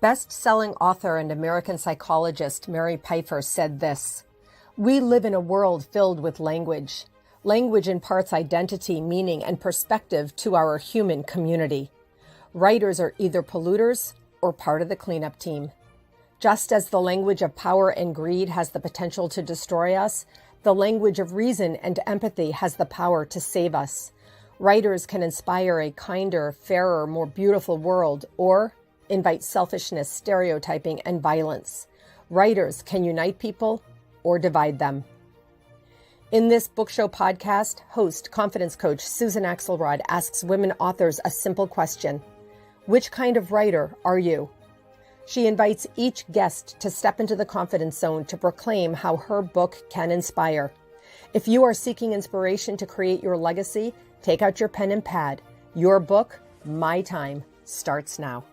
Best-selling author and American psychologist Mary Pfeiffer said this: "We live in a world filled with language. Language imparts identity, meaning, and perspective to our human community. Writers are either polluters or part of the cleanup team. Just as the language of power and greed has the potential to destroy us, the language of reason and empathy has the power to save us. Writers can inspire a kinder, fairer, more beautiful world, or invite selfishness, stereotyping, and violence. Writers can unite people or divide them." In this book show podcast, host, confidence coach Susan Axelrod asks women authors a simple question: which kind of writer are you? She invites each guest to step into the confidence zone to proclaim how her book can inspire. If you are seeking inspiration to create your legacy, take out your pen and pad. Your book, My Time, starts now.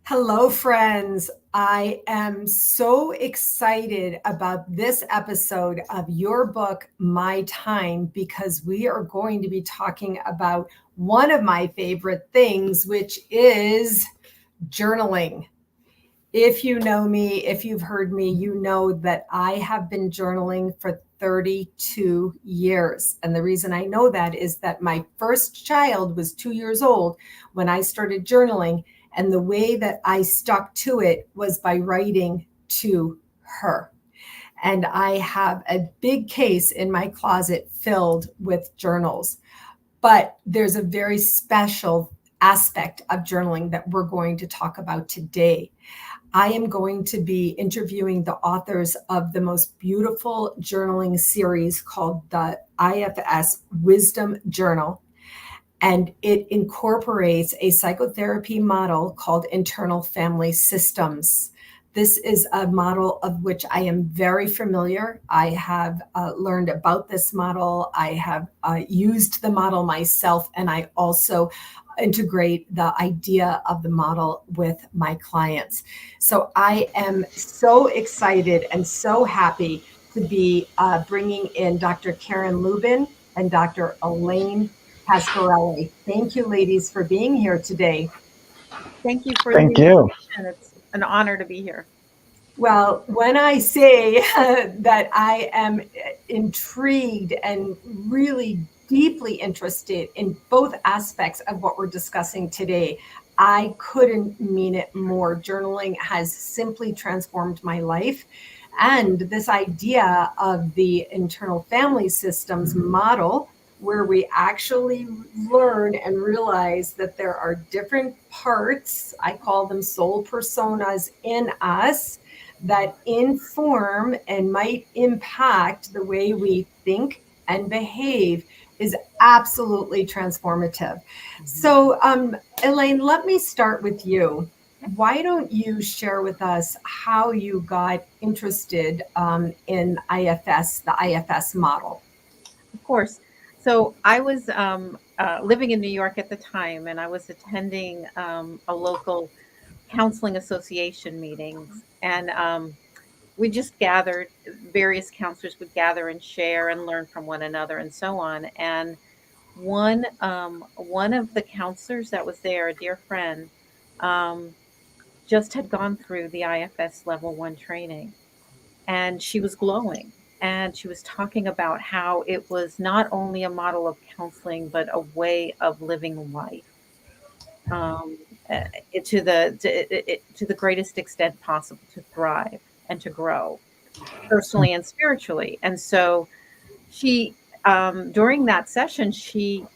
Hello, friends. I am so excited about this episode of your book, My Time, because we are going to be talking about one of my favorite things, which is journaling. If you know me, if you've heard me, you know that I have been journaling for 32 years. And the reason I know that is that my first child was 2 years old when I started journaling. And the way that I stuck to it was by writing to her. And I have a big case in my closet filled with journals. But there's a very special aspect of journaling that we're going to talk about today. I am going to be interviewing the authors of the most beautiful journaling series called the IFS Wisdom Journal. And it incorporates a psychotherapy model called internal family systems. This is a model of which I am very familiar. I have learned about this model. I have used the model myself, and I also integrate the idea of the model with my clients. So I am so excited and so happy to be bringing in Dr. Karin Lubin and Dr. Elaine Casquarelli. Thank you, ladies, for being here today. Thank you for the invitation. It's an honor to be here. Well, when I say that I am intrigued and really deeply interested in both aspects of what we're discussing today, I couldn't mean it more. Journaling has simply transformed my life. And this idea of the internal family systems model, where we actually learn and realize that there are different parts, I call them soul personas in us, that inform and might impact the way we think and behave, is absolutely transformative. So, Elaine, let me start with you. Why don't you share with us how you got interested in IFS, the IFS model? Of course. So I was living in New York at the time, and I was attending a local counseling association meetings, and we just gathered, various counselors would gather and share and learn from one another and so on. And one of the counselors that was there, a dear friend, just had gone through the IFS level 1 training, and she was glowing. And she was talking about how it was not only a model of counseling, but a way of living life to the greatest extent possible, to thrive and to grow personally and spiritually. And so she, during that session, she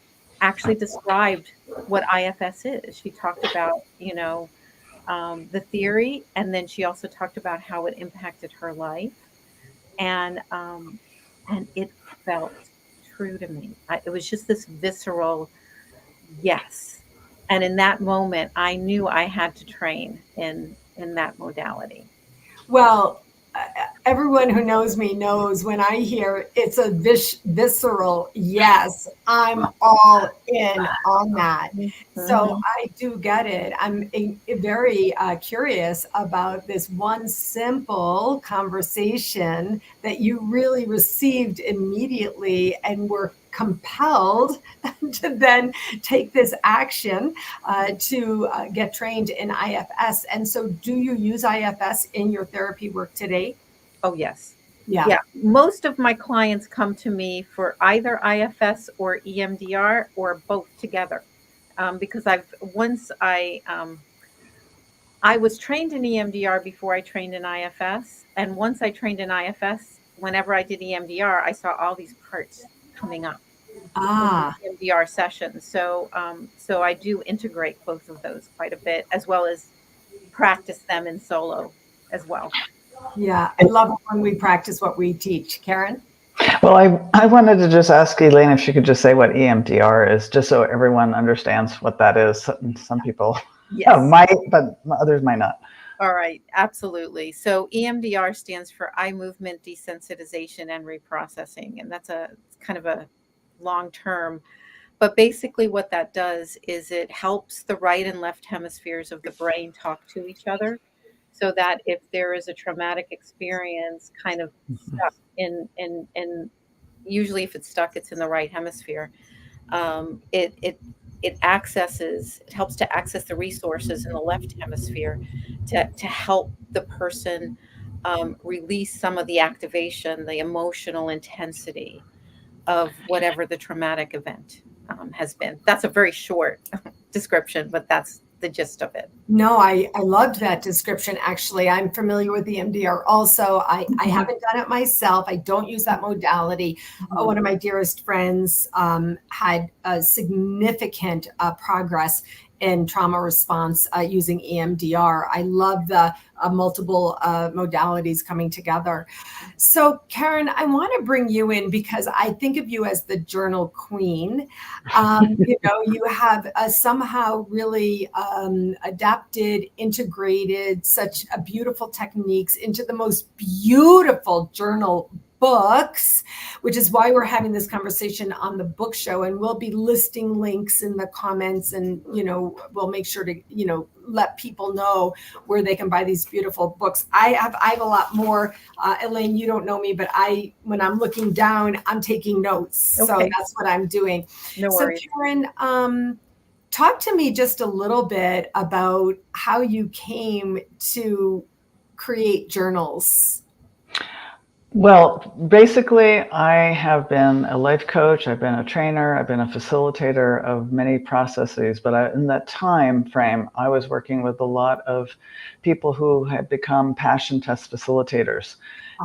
actually described what IFS is. She talked about, the theory, and then she also talked about how it impacted her life. And it felt true to me. It was just this visceral yes. And in that moment, I knew I had to train in that modality. Well, everyone who knows me knows when I hear it's a visceral yes, I'm all in on that. So Mhm. I do get it. I'm very curious about this one simple conversation that you really received immediately and were compelled to then take this action to get trained in IFS. And so, do you use IFS in your therapy work today? Oh, yes. Yeah. Yeah, most of my clients come to me for either IFS or EMDR or both together. Because I was trained in EMDR before I trained in IFS, and once I trained in IFS, whenever I did EMDR, I saw all these parts coming up in the Ah, EMDR session. So I do integrate both of those quite a bit, as well as practice them in solo as well. yeah. I love it when we practice what we teach. Karen? Well, I wanted to just ask Elaine if she could just say what EMDR is, just so everyone understands what that is. Some people Yes. might, but others might not. All right, absolutely. So EMDR stands for eye movement desensitization and reprocessing, and that's a kind of a long term. But basically, what that does is it helps the right and left hemispheres of the brain talk to each other, so that if there is a traumatic experience kind of stuck in usually if it's stuck, it's in the right hemisphere. It helps to access the resources in the left hemisphere to help the person release some of the activation, the emotional intensity of whatever the traumatic event has been. That's a very short description, but that's the gist of it. No, I loved that description. Actually, I'm familiar with the MDR also. I haven't done it myself. I don't use that modality. One of my dearest friends had a significant progress in trauma response using EMDR. I love the multiple modalities coming together. So, Karen, I want to bring you in because I think of you as the journal queen. You have somehow really adapted, integrated such a beautiful techniques into the most beautiful journal books, which is why we're having this conversation on the book show. And we'll be listing links in the comments, and we'll make sure to let people know where they can buy these beautiful books. I have a lot more. Elaine, you don't know me, but when I'm looking down, I'm taking notes. Okay. So that's what I'm doing. No worries. So Karen, talk to me just a little bit about how you came to create journals. Well, basically, I have been a life coach, I've been a trainer, I've been a facilitator of many processes, but in that time frame, I was working with a lot of people who had become passion test facilitators.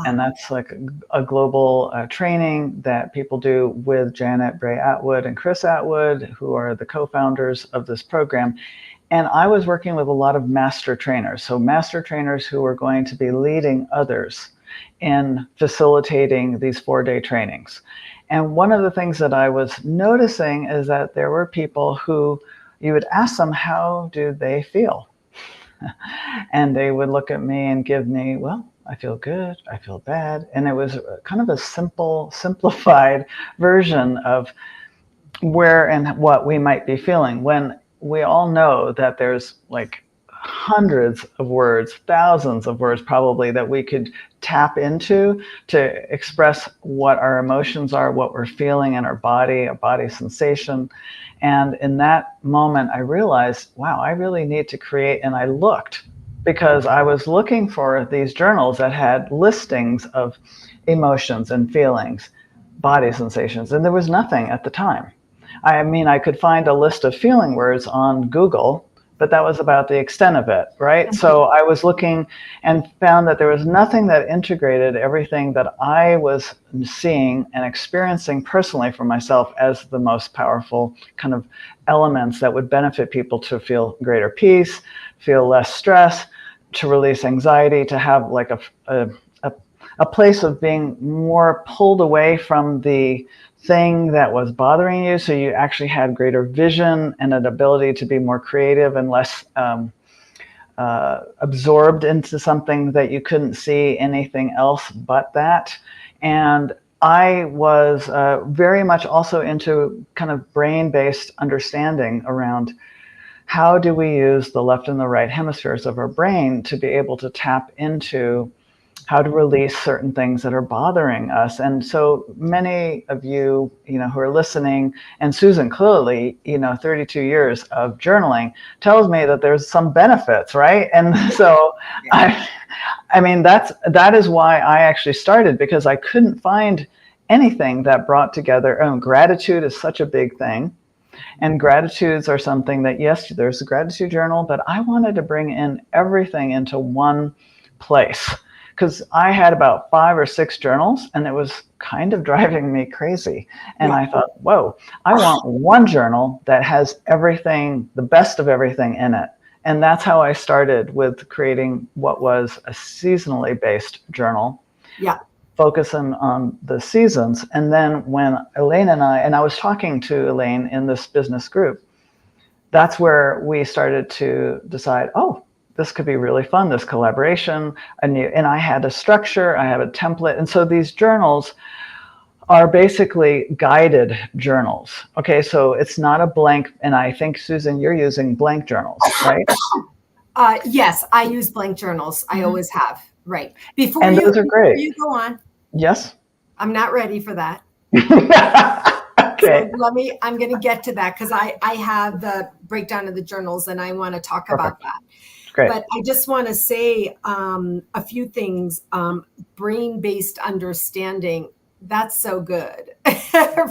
And that's like a global training that people do with Janet Bray Atwood and Chris Atwood, who are the co-founders of this program. And I was working with a lot of master trainers. So master trainers who were going to be leading others in facilitating these 4-day trainings. And one of the things that I was noticing is that there were people who you would ask them, how do they feel? And they would look at me and give me, well, I feel good, I feel bad. And it was kind of a simplified version of where and what we might be feeling, when we all know that there's like hundreds of words, thousands of words probably, that we could tap into to express what our emotions are, what we're feeling in our body, a body sensation. And in that moment, I realized, wow, I really need to create. And I looked, because I was looking for these journals that had listings of emotions and feelings, body sensations, and there was nothing at the time. I mean, I could find a list of feeling words on Google, but that was about the extent of it, right? So I was looking and found that there was nothing that integrated everything that I was seeing and experiencing personally for myself as the most powerful kind of elements that would benefit people to feel greater peace, feel less stress, to release anxiety, to have like a place of being more pulled away from the thing that was bothering you, so you actually had greater vision and an ability to be more creative and less absorbed into something that you couldn't see anything else but that. And I was very much also into kind of brain-based understanding around how do we use the left and the right hemispheres of our brain to be able to tap into how to release certain things that are bothering us. And so many of you, who are listening, and Susan, clearly, 32 years of journaling tells me that there's some benefits, right? And so I mean, that is why I actually started, because I couldn't find anything that brought together, gratitude is such a big thing. And gratitudes are something that, yes, there's a gratitude journal, but I wanted to bring in everything into one place, because I had about 5 or 6 journals and it was kind of driving me crazy. And I thought, whoa, I want one journal that has everything, the best of everything in it. And that's how I started with creating what was a seasonally based journal. Yeah. Focusing on the seasons. And then when Elaine and I was talking to Elaine in this business group, that's where we started to decide, this could be really fun, this collaboration. And I had a structure, I have a template. And so these journals are basically guided journals. Okay, so it's not a blank, and I think, Susan, you're using blank journals, right? Yes, I use blank journals. I always have. Right. Those are great. Before you go on. Yes. I'm not ready for that. Okay. So I'm going to get to that, because I have the breakdown of the journals and I want to talk about that. Great. But I just want to say a few things. Brain-based understanding, that's so good.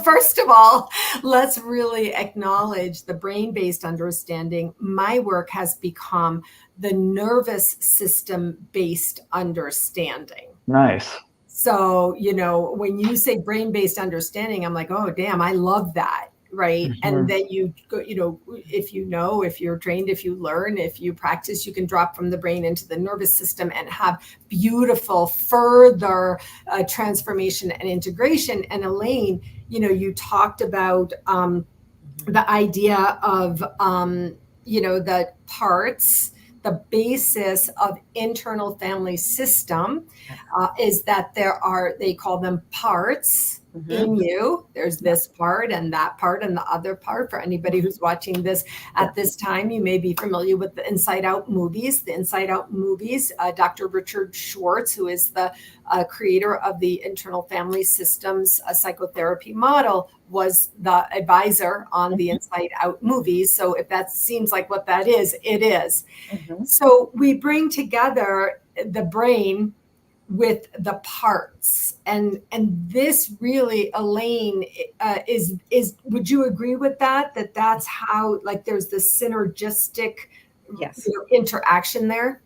First of all, let's really acknowledge the brain-based understanding. My work has become the nervous system-based understanding. Nice. So, when you say brain-based understanding, I'm like, oh, damn, I love that. Right. Mm-hmm. And then you go, if you're trained, if you learn, if you practice, you can drop from the brain into the nervous system and have beautiful further transformation and integration. And Elaine, you talked about the idea of, the parts. The basis of internal family system is that they call them parts in you. There's this part and that part and the other part. For anybody who's watching this at this time, you may be familiar with the Inside Out movies. The Inside Out movies, Dr. Richard Schwartz, who is the creator of the internal family systems psychotherapy model, was the advisor on the Inside Out movies. So if that seems like what that is, it is. Mm-hmm. So we bring together the brain with the parts, and this really, Elaine, is would you agree with that that's how, like, there's this synergistic interaction there?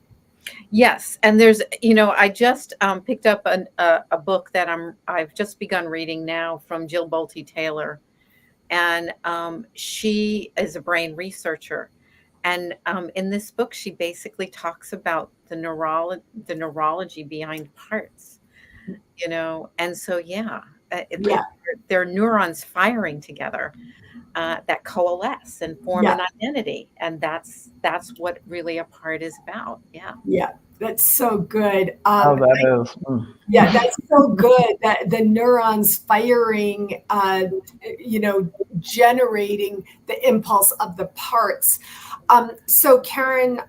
Yes. And there's, I just picked up a book that I've just begun reading now from Jill Bolte Taylor. And she is a brain researcher. And in this book, she basically talks about the neurology behind parts, And so, they're neurons firing together that coalesce and form an identity. And that's what really a part is about. Yeah. Yeah. That's so good. That is. Yeah, that's so good. That the neurons firing, generating the impulse of the parts. So Karin,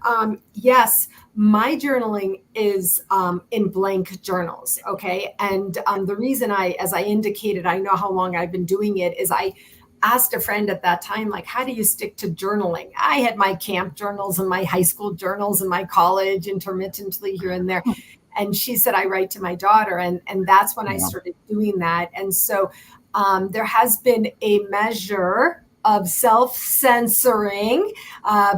yes, my journaling is in blank journals. Okay. And the reason as I indicated, I know how long I've been doing it, is I asked a friend at that time, like, how do you stick to journaling? I had my camp journals and my high school journals and my college intermittently here and there. And she said, I write to my daughter. And that's when I started doing that. And so there has been a measure of self-censoring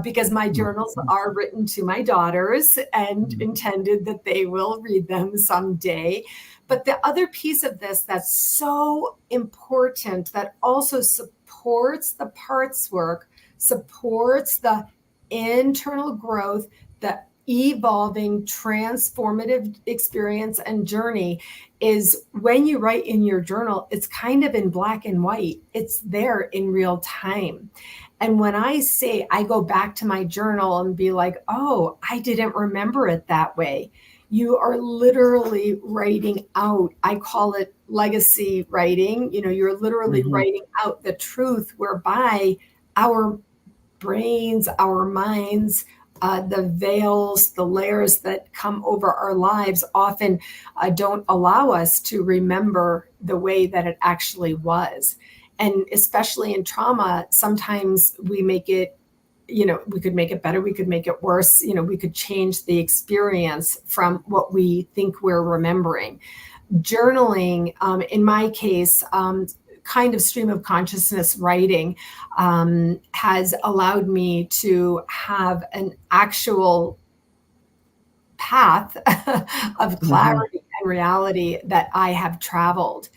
because my journals are written to my daughters and intended that they will read them someday. But the other piece of this that's so important, that also supports the parts work, supports the internal growth, the evolving transformative experience and journey, is when you write in your journal, it's kind of in black and white. It's there in real time. And when I say I go back to my journal and be like, oh, I didn't remember it that way. You are literally writing out, I call it legacy writing. You're literally writing out the truth whereby our brains, our minds, the veils, the layers that come over our lives often don't allow us to remember the way that it actually was. And especially in trauma, sometimes we make it, we could make it better, we could make it worse, we could change the experience from what we think we're remembering. Journaling, in my case, kind of stream of consciousness writing has allowed me to have an actual path of clarity and reality that I have traveled.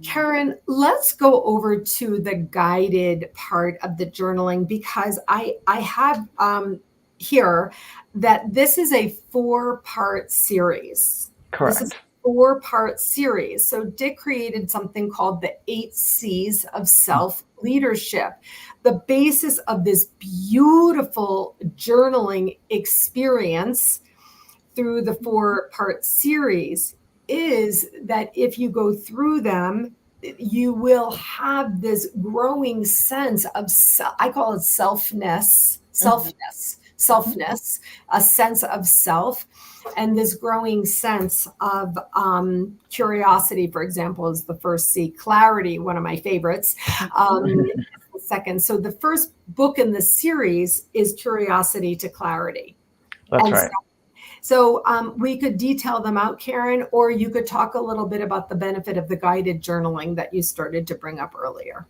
Karin, let's go over to the guided part of the journaling, because I have here that this is a 4-part series. Correct. This is a 4-part series. So Dick created something called the 8 C's of self-leadership. The basis of this beautiful journaling experience through the 4-part series is that if you go through them, you will have this growing sense of, I call it selfness, a sense of self, and this growing sense of curiosity, for example, is the first C. Clarity, one of my favorites. The second. So the first book in the series is Curiosity to Clarity. That's right. So we could detail them out, Karin, or you could talk a little bit about the benefit of the guided journaling that you started to bring up earlier.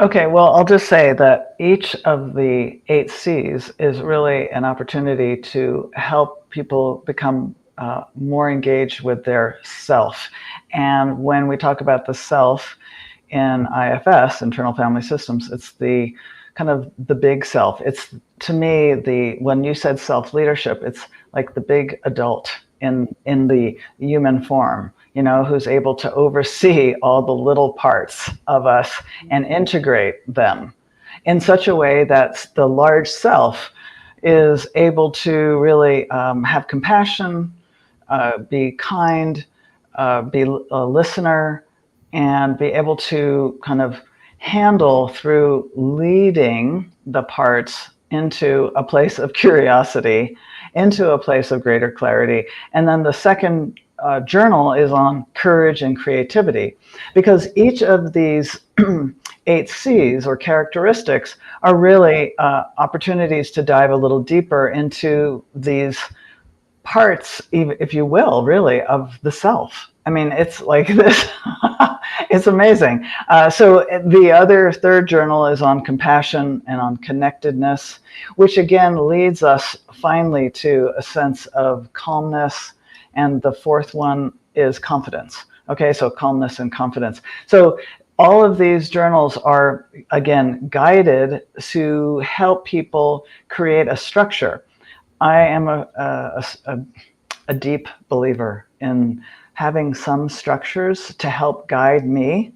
Okay, well, I'll just say that each of the 8 C's is really an opportunity to help people become more engaged with their self. And when we talk about the self in IFS, Internal Family Systems, it's the kind of the big self. It's, to me, when you said self-leadership, it's like the big adult in the human form, who's able to oversee all the little parts of us and integrate them in such a way that the large self is able to really have compassion, be kind, be a listener, and be able to kind of handle through leading the parts into a place of curiosity, into a place of greater clarity. And then the second journal is on courage and creativity, because each of these 8 C's or characteristics are really opportunities to dive a little deeper into these parts, if you will, really, of the self. I mean, it's like this. It's amazing. So the third journal is on compassion and on connectedness, which again leads us finally to a sense of calmness. And the fourth one is confidence. Okay, so calmness and confidence. So all of these journals are, again, guided to help people create a structure. I am a deep believer in having some structures to help guide me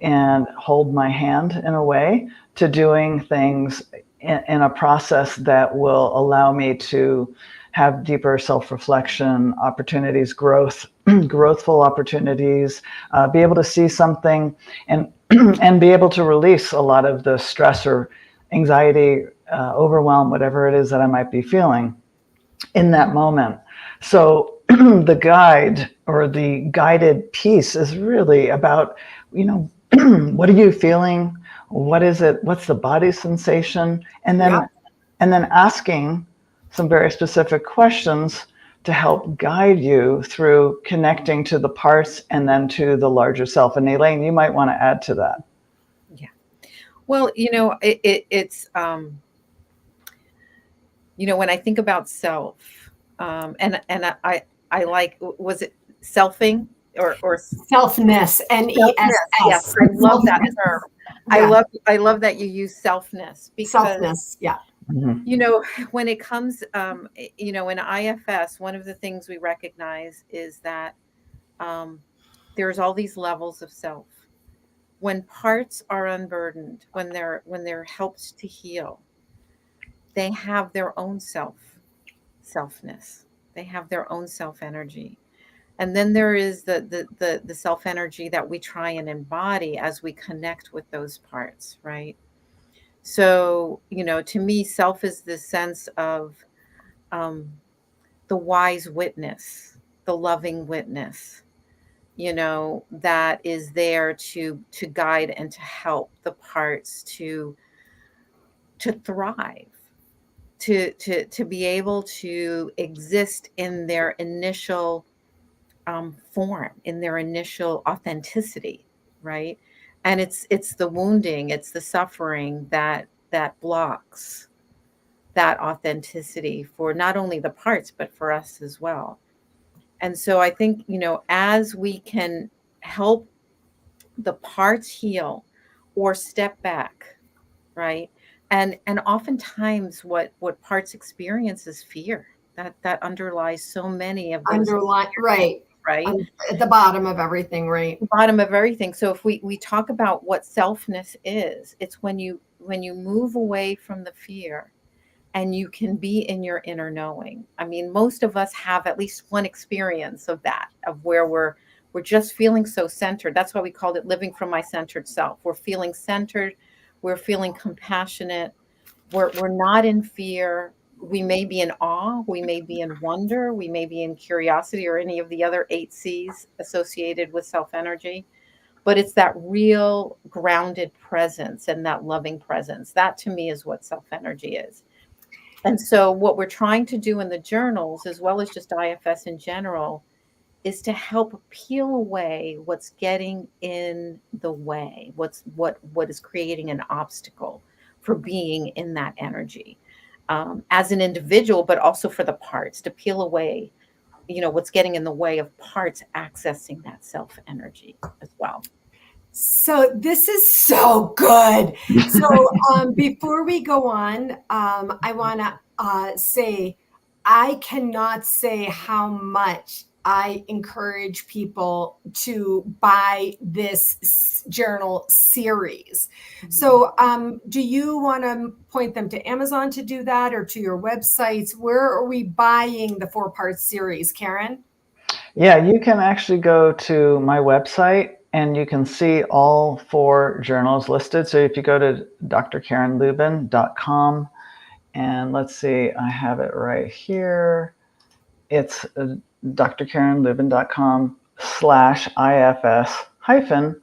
and hold my hand in a way to doing things in a process that will allow me to have deeper self-reflection, opportunities, growthful opportunities, be able to see something and and be able to release a lot of the stress or anxiety, overwhelm, whatever it is that I might be feeling in that moment. So the guide or the guided piece is really about, what are you feeling? What is it? What's the body sensation? And then asking some very specific questions to help guide you through connecting to the parts and then to the larger self. And Elaine, you might want to add to that. Yeah. Well, it's when I think about self, and I like, was it selfing or selfness, N-E-S-S. Yes, I love that term. Yeah. I love that you use selfness, because selfness, yeah. When it comes, in IFS, one of the things we recognize is that there's all these levels of self. when parts are unburdened, when they're helped to heal, they have their own selfness. They have their own self energy. And then there is the self energy that we try and embody as we connect with those parts, right? So, to me, self is the sense of the wise witness, the loving witness, that is there to guide and to help the parts to thrive, to be able to exist in their initial form, in their initial authenticity, right? And it's the wounding, it's the suffering that blocks that authenticity for not only the parts but for us as well. And so I think, as we can help the parts heal or step back, right? And oftentimes what parts experience is fear that underlies so many of those right at the bottom of everything, right? Bottom of everything. So if we talk about what selfness is, it's when you move away from the fear and you can be in your inner knowing. I mean, most of us have at least one experience of that, of where we're just feeling so centered. That's why we called it living from my centered self. We're feeling centered. We're feeling compassionate. We're not in fear. We may be in awe. We may be in wonder. We may be in curiosity, or any of the other 8 C's associated with self energy. But it's that real grounded presence and that loving presence. That to me is what self energy is. And so what we're trying to do in the journals, as well as just IFS in general, is to help peel away what's getting in the way, what is creating an obstacle for being in that energy, as an individual, but also for the parts, to peel away, what's getting in the way of parts accessing that self energy as well. So this is so good. So before we go on, I want to say, I cannot say how much I encourage people to buy this journal series. So do you want to point them to Amazon to do that, or to your websites? Where are we buying the 4-part series, Karin? Yeah, you can actually go to my website and you can see all 4 journals listed. So if you go to drkarinlubin.com, and let's see, I have it right here. It's drkarinlubin.com/IFS hyphen,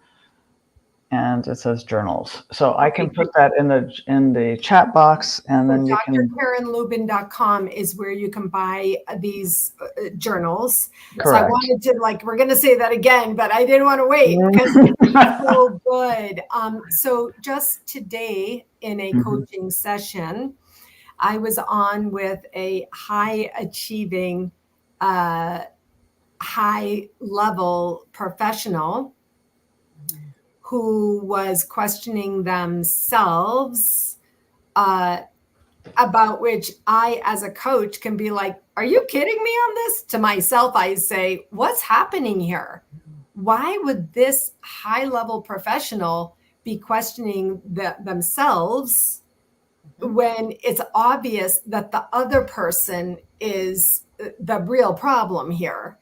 and it says journals. So I can put that in the chat box, and then you can. drkarinlubin.com is where you can buy these journals. Correct. So I wanted to, we're going to say that again, but I didn't want to wait because it's so good. So just today in a coaching session, I was on with a high achieving, high level professional who was questioning themselves, about which I, as a coach, can be like, are you kidding me on this? To myself, I say, what's happening here? Why would this high level professional be questioning themselves when it's obvious that the other person is the real problem here?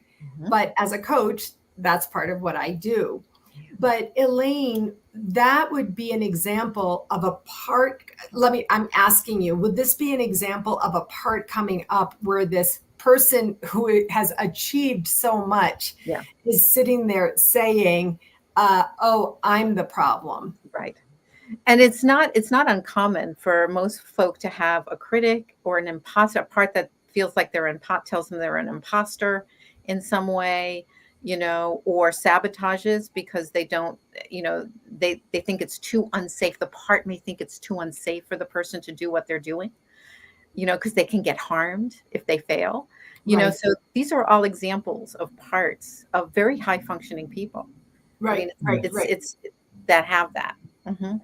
But as a coach, that's part of what I do. But Elaine, that would be an example of a part. I'm asking you, would this be an example of a part coming up where this person who has achieved so much is sitting there saying, oh, I'm the problem? Right. And it's not uncommon for most folk to have a critic or an imposter, a part that feels like tells them they're an imposter in some way, or sabotages because they don't, they think it's too unsafe. The part may think it's too unsafe for the person to do what they're doing, because they can get harmed if they fail, Right. So these are all examples of parts of very high functioning people. Right. I mean, it's that have that.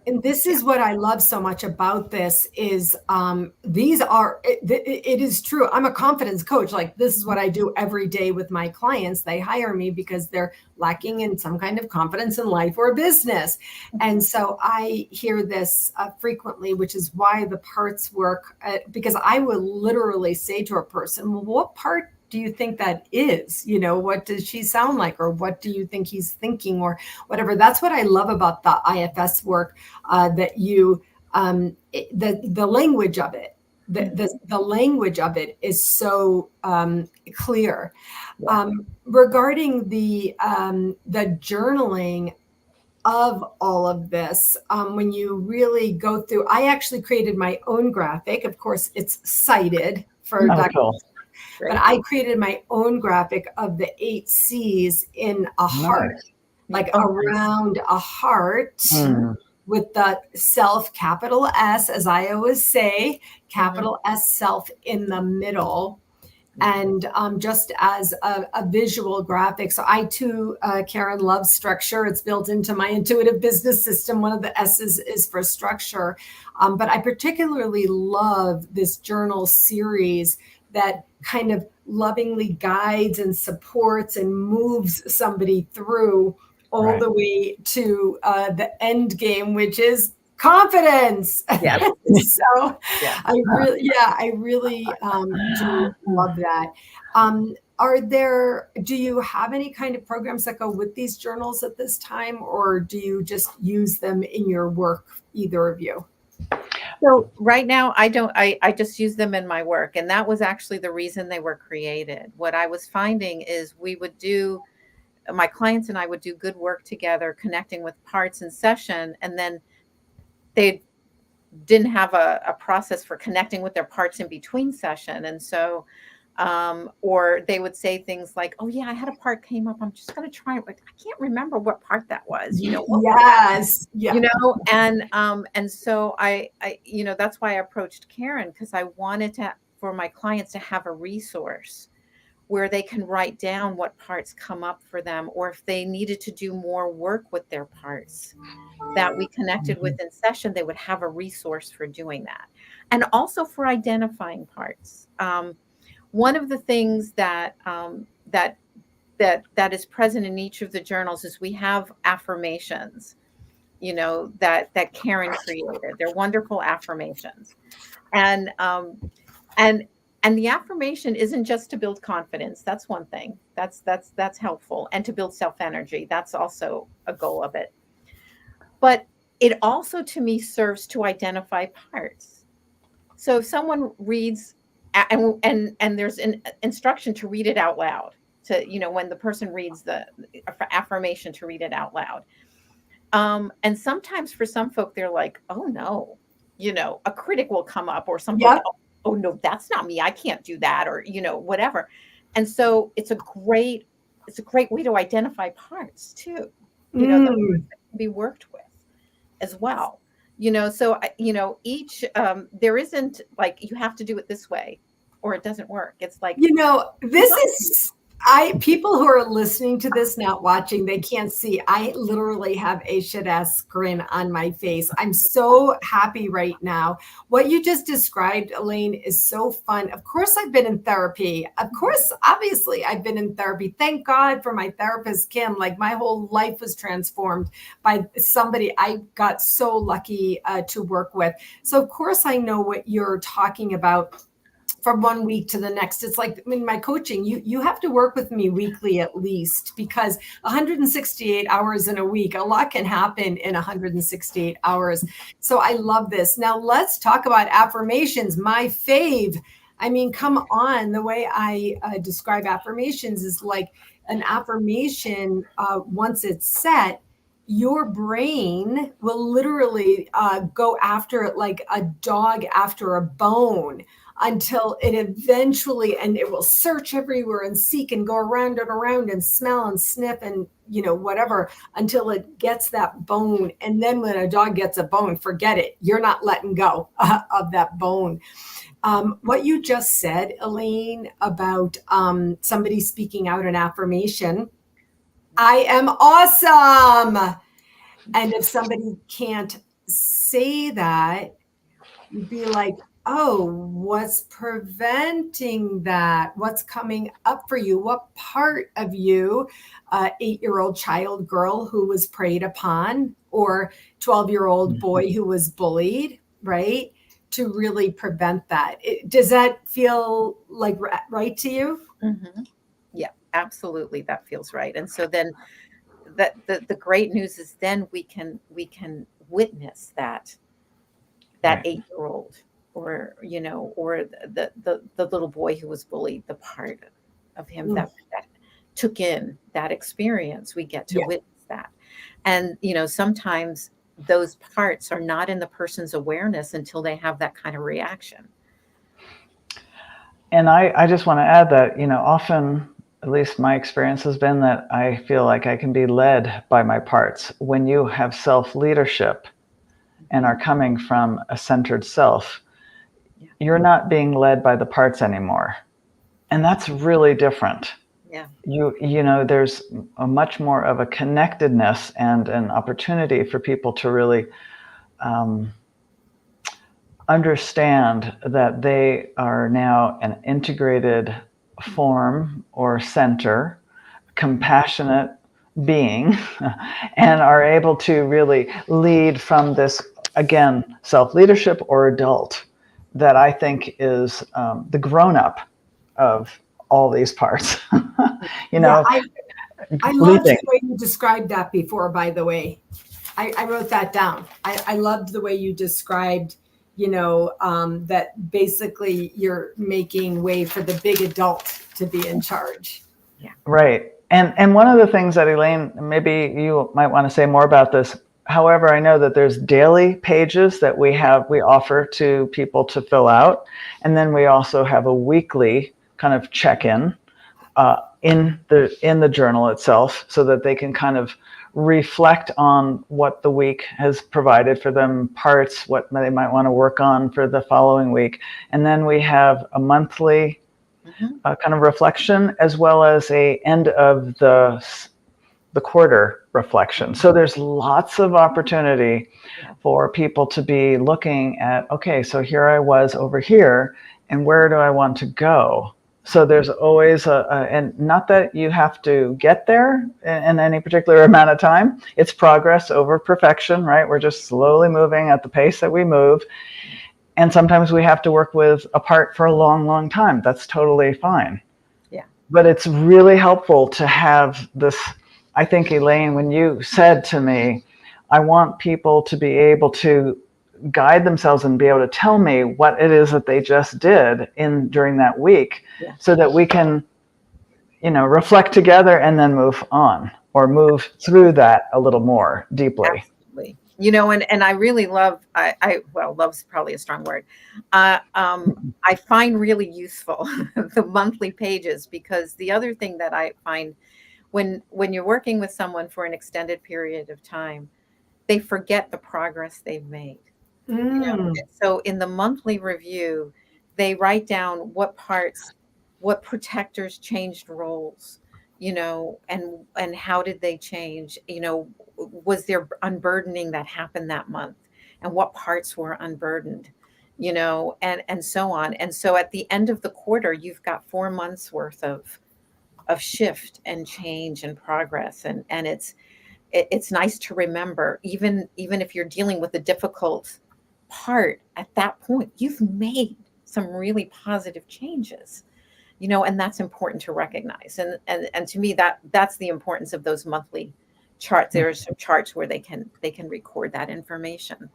And this is what I love so much about this is it is true. I'm a confidence coach. Like, this is what I do every day with my clients. They hire me because they're lacking in some kind of confidence in life or business. And so I hear this frequently, which is why the parts work, because I will literally say to a person, well, what part do you think that is? You know, what does she sound like? Or what do you think he's thinking, or whatever? That's what I love about the IFS work, that you, the language of it, the language of it is so clear. Regarding the journaling of all of this, when you really go through, I actually created my own graphic. Of course, it's cited for Dr. Cool. But I created my own graphic of the 8 C's in a heart, like around a heart, with the self, capital S, as I always say, capital S self in the middle. And just as a visual graphic. So I too, Karin, love structure. It's built into my intuitive business system. One of the S's is for structure. But I particularly love this journal series that kind of lovingly guides and supports and moves somebody through all the way to the end game, which is confidence. Yeah. So yeah. I really do love that. Do you have any kind of programs that go with these journals at this time, or do you just use them in your work, either of you? So right now, I just use them in my work. And that was actually the reason they were created. What I was finding is my clients and I would do good work together, connecting with parts in session. And then they didn't have a process for connecting with their parts in between session. And so, or they would say things like, oh yeah, I had a part came up. I'm just going to try it. But I can't remember what part that was, Yes. Yeah. And so I that's why I approached Karin, because I wanted for my clients to have a resource where they can write down what parts come up for them, or if they needed to do more work with their parts that we connected with in session, they would have a resource for doing that. And also for identifying parts. One of the things that is present in each of the journals is we have affirmations, that Karin created. They're wonderful affirmations. And the affirmation isn't just to build confidence. That's one thing. That's helpful. And to build self-energy. That's also a goal of it. But it also, to me, serves to identify parts. So if someone reads, and there's an instruction to read it out loud, to, when the person reads the affirmation, to read it out loud. And sometimes for some folk, they're like, oh no, a critic will come up or something. Yep. Oh no, that's not me. I can't do that, or, whatever. And so it's a great way to identify parts too, that can be worked with as well. So, each, there isn't like, you have to do it this way or it doesn't work. It's like, this is, people who are listening to this, not watching, they can't see. I literally have a shit-ass grin on my face. I'm so happy right now. What you just described, Elaine, is so fun. Of course, I've been in therapy. Of course, obviously, I've been in therapy. Thank God for my therapist, Kim. Like, my whole life was transformed by somebody I got so lucky to work with. So, of course, I know what you're talking about. From one week to the next. It's like in my coaching, you have to work with me weekly at least, because 168 hours in a week, a lot can happen in 168 hours. So I love this. Now let's talk about affirmations. My fave. I mean, come on. The way I describe affirmations is like an affirmation, once it's set, your brain will literally go after it like a dog after a bone, until it eventually, and it will search everywhere and seek and go around and around and smell and sniff and, whatever, until it gets that bone. And then when a dog gets a bone, forget it. You're not letting go of that bone. What you just said, Elaine, about somebody speaking out an affirmation, I am awesome. And if somebody can't say that, you'd be like, oh, what's preventing that? What's coming up for you? What part of you, 8-year-old child girl who was preyed upon, or 12-year-old boy who was bullied, right? To really prevent that. Does that feel like right to you? Mm-hmm. Yeah, absolutely. That feels right. And so then the great news is then we can witness that Right. 8-year-old, or or the little boy who was bullied, the part of him that took in that experience. We get to witness that. And sometimes those parts are not in the person's awareness until they have that kind of reaction. And I just want to add that, often, at least my experience has been that I feel like I can be led by my parts. When you have self-leadership and are coming from a centered self, you're not being led by the parts anymore. And that's really different. Yeah. There's a much more of a connectedness and an opportunity for people to really understand that they are now an integrated form or center, compassionate being, and are able to really lead from this, again, self-leadership or adult that I think is the grown-up of all these parts. I loved the way you described that before, by the way. I wrote that down. I loved the way you described, that basically you're making way for the big adult to be in charge. Yeah. Right. And one of the things that, Elaine, maybe you might want to say more about this. However, I know that there's daily pages that we offer to people to fill out. And then we also have a weekly kind of check-in in the journal itself, so that they can kind of reflect on what the week has provided for them, parts, what they might want to work on for the following week. And then we have a monthly kind of reflection, as well as a end of the quarter reflection. So there's lots of opportunity for people to be looking at, okay, so here I was over here, and where do I want to go? So there's always and not that you have to get there in any particular amount of time. It's progress over perfection, right? We're just slowly moving at the pace that we move. And sometimes we have to work with a part for a long, long time. That's totally fine. Yeah. But it's really helpful to have this. I think, Elaine, when you said to me, I want people to be able to guide themselves and be able to tell me what it is that they just did during that week, so that we can, reflect together and then move on, or move through that a little more deeply. Absolutely. And I really love, well, love's probably a strong word. I find really useful the monthly pages, because the other thing that I find when you're working with someone for an extended period of time, they forget the progress they've made. So in the monthly review, they write down what protectors changed roles, and how did they change? Was there unburdening that happened that month, and what parts were unburdened, and so on. And so at the end of the quarter, you've got 4 months worth of shift and change and progress, and it's nice to remember, even if you're dealing with a difficult part at that point, you've made some really positive changes, and that's important to recognize. And to me, that's the importance of those monthly charts. There are some charts where they can record that information.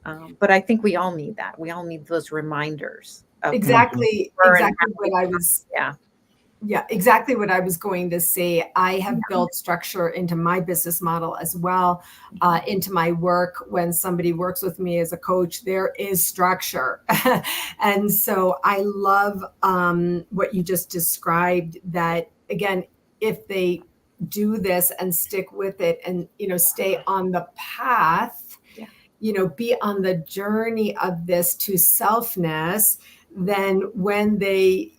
But I think we all need that. We all need those reminders of exactly what I was. Yeah, exactly what I was going to say. I have built structure into my business model as well, into my work. When somebody works with me as a coach, there is structure. And so I love what you just described, that, again, if they do this and stick with it and, stay on the path, be on the journey of this to selfness, then when they,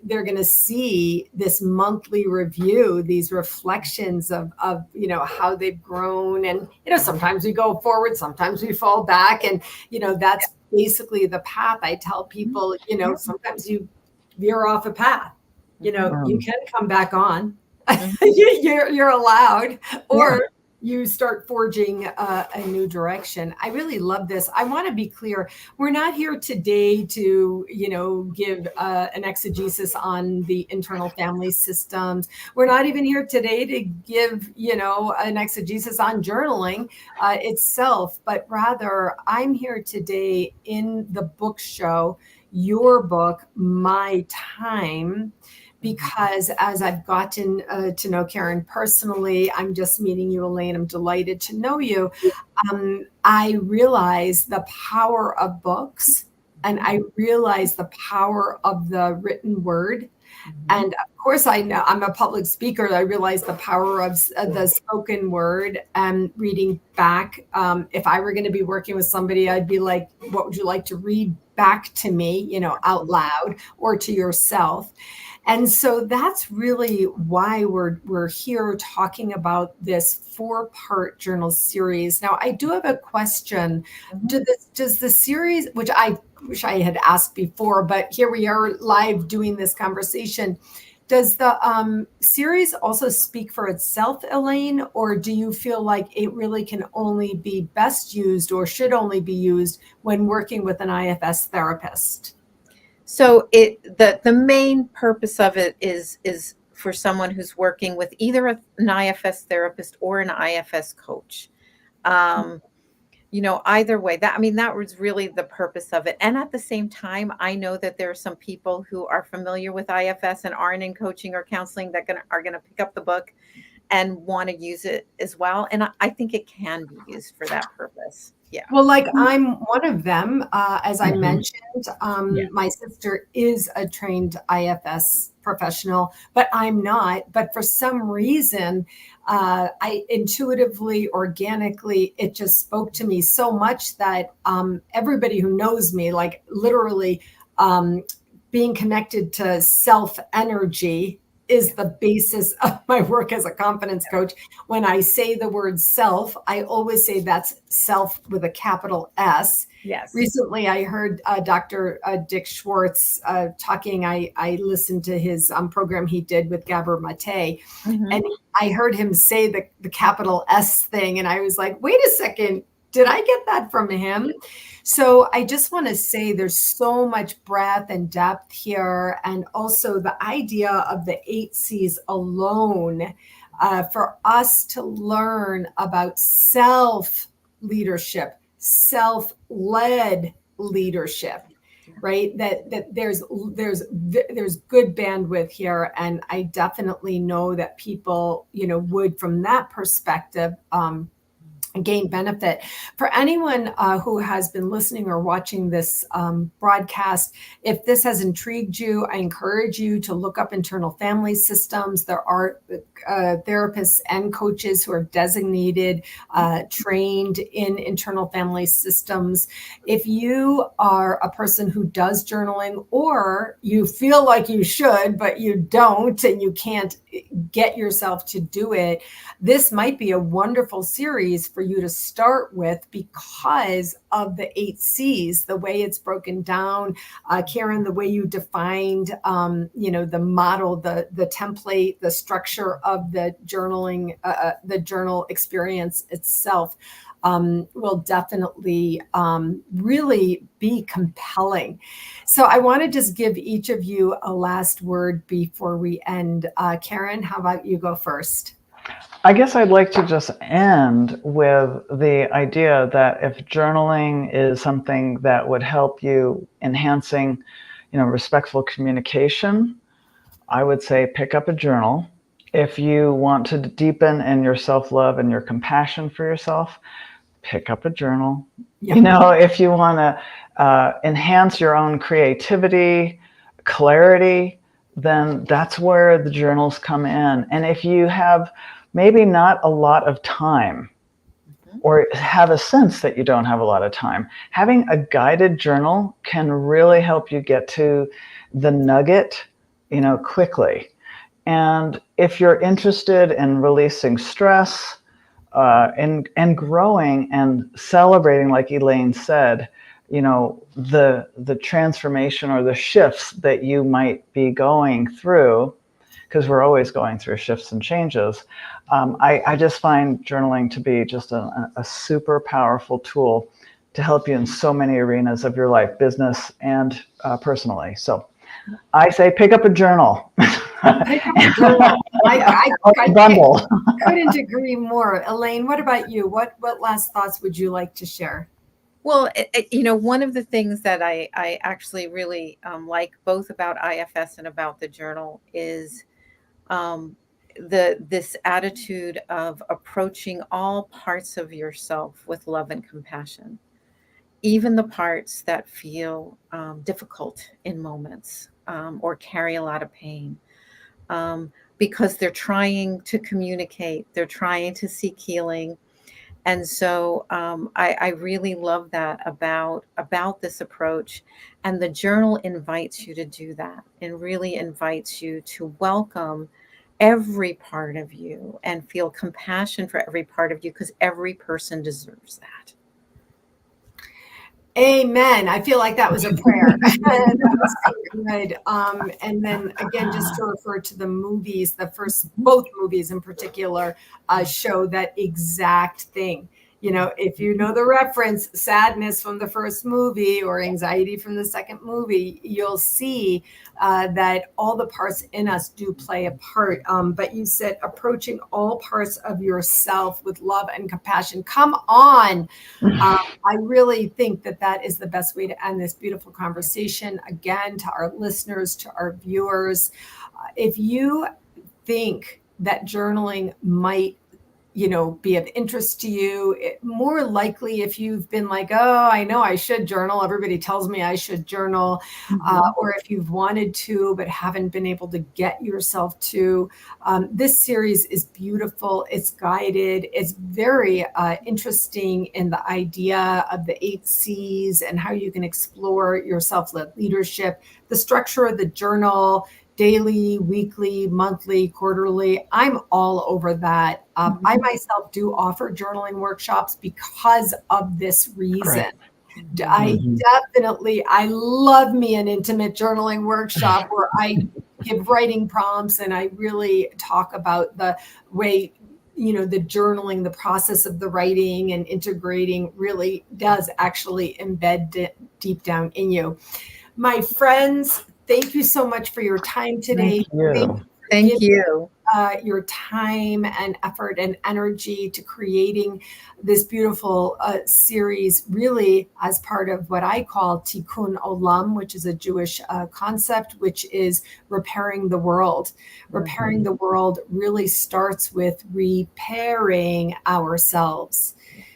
they're going to see this monthly review, these reflections of, how they've grown. And, sometimes we go forward, sometimes we fall back. And, that's basically the path. I tell people, sometimes you veer off a path, you can come back on. You're allowed, or you start forging a new direction. I really love this. I want to be clear. We're not here today to, give an exegesis on the internal family systems. We're not even here today to give, an exegesis on journaling itself, but rather I'm here today in the book show, your book, My Time, because as I've gotten to know Karin personally, I'm just meeting you, Elaine. I'm delighted to know you. I realize the power of books, and I realize the power of the written word. And of course, I know I'm a public speaker. I realize the power of the spoken word and reading back. If I were going to be working with somebody, I'd be like, what would you like to read back to me, out loud or to yourself? And so that's really why we're here talking about this 4-part journal series. Now, I do have a question. Does the series, which I wish I had asked before, but here we are live doing this conversation. Does the series also speak for itself, Elaine, or do you feel like it really can only be best used or should only be used when working with an IFS therapist? So the main purpose of it is for someone who's working with either an IFS therapist or an IFS coach. Either way, that was really the purpose of it. And at the same time, I know that there are some people who are familiar with IFS and aren't in coaching or counseling that are going to pick up the book and want to use it as well. And I think it can be used for that purpose. Yeah. Well, like I'm one of them, as I mentioned, my sister is a trained IFS professional, but I'm not. But for some reason, I intuitively, organically, it just spoke to me so much that everybody who knows me, like literally being connected to self energy is the basis of my work as a confidence coach. When I say the word self, I always say that's self with a capital S. Yes. Recently, I heard Dr. Dick Schwartz talking. I listened to his program he did with Gabor Mate, and I heard him say the capital S thing. And I was like, wait a second, did I get that from him? So I just want to say there's so much breadth and depth here. And also the idea of the 8 C's alone for us to learn about self-leadership, self-led leadership, right? That there's good bandwidth here. And I definitely know that people, would from that perspective, gain benefit. For anyone who has been listening or watching this broadcast, if this has intrigued you, I encourage you to look up internal family systems. There are therapists and coaches who are designated, trained in internal family systems. If you are a person who does journaling, or you feel like you should, but you don't, and you can't get yourself to do it, this might be a wonderful series for you to start with because of the 8 C's, the way it's broken down. Karin, the way you defined, the model, the template, the structure of the journaling, the journal experience itself will definitely really be compelling. So I want to just give each of you a last word before we end. Karin, how about you go first? I guess I'd like to just end with the idea that if journaling is something that would help you enhancing, respectful communication, I would say pick up a journal. If you want to deepen in your self-love and your compassion for yourself, pick up a journal. Yeah. If you want to enhance your own creativity, clarity, then that's where the journals come in. And if you have maybe not a lot of time, or have a sense that you don't have a lot of time. Having a guided journal can really help you get to the nugget, quickly. And if you're interested in releasing stress, and growing and celebrating, like Elaine said, the transformation or the shifts that you might be going through, because we're always going through shifts and changes. I just find journaling to be just a super powerful tool to help you in so many arenas of your life, business and personally. So I say pick up a journal. Pick up a journal. I bundle. couldn't agree more. Elaine, what about you? What last thoughts would you like to share? Well, one of the things that I actually really like both about IFS and about the journal is this attitude of approaching all parts of yourself with love and compassion, even the parts that feel difficult in moments or carry a lot of pain, because they're trying to communicate, they're trying to seek healing. And so I really love that about this approach. And the journal invites you to do that, and really invites you to welcome every part of you and feel compassion for every part of you, because every person deserves that. Amen. I feel like that was a prayer. That was so good. And then again, just to refer to the movies, both movies in particular, show that exact thing. If you know the reference, sadness from the first movie or anxiety from the second movie, you'll see that all the parts in us do play a part. But you said approaching all parts of yourself with love and compassion. Come on. I really think that is the best way to end this beautiful conversation. Again, to our listeners, to our viewers, if you think that journaling might be of interest to you, more likely if you've been like, oh, I know I should journal, everybody tells me I should journal, or if you've wanted to but haven't been able to get yourself to, this series is beautiful. It's guided. It's very interesting in the idea of the 8 C's and how you can explore your self-led leadership, the structure of the journal, daily, weekly, monthly, quarterly. I'm all over that. I myself do offer journaling workshops because of this reason. I love me an intimate journaling workshop where I give writing prompts and I really talk about the way, the journaling, the process of the writing and integrating really does actually embed deep down in you. My friends, thank you so much for your time today. Thank you. Your time and effort and energy to creating this beautiful series, really as part of what I call Tikkun Olam, which is a Jewish concept, which is repairing the world. Repairing the world really starts with repairing ourselves.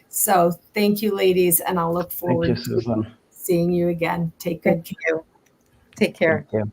So thank you, ladies, and I'll look forward to seeing you again. Take good care. Take care. Thank you.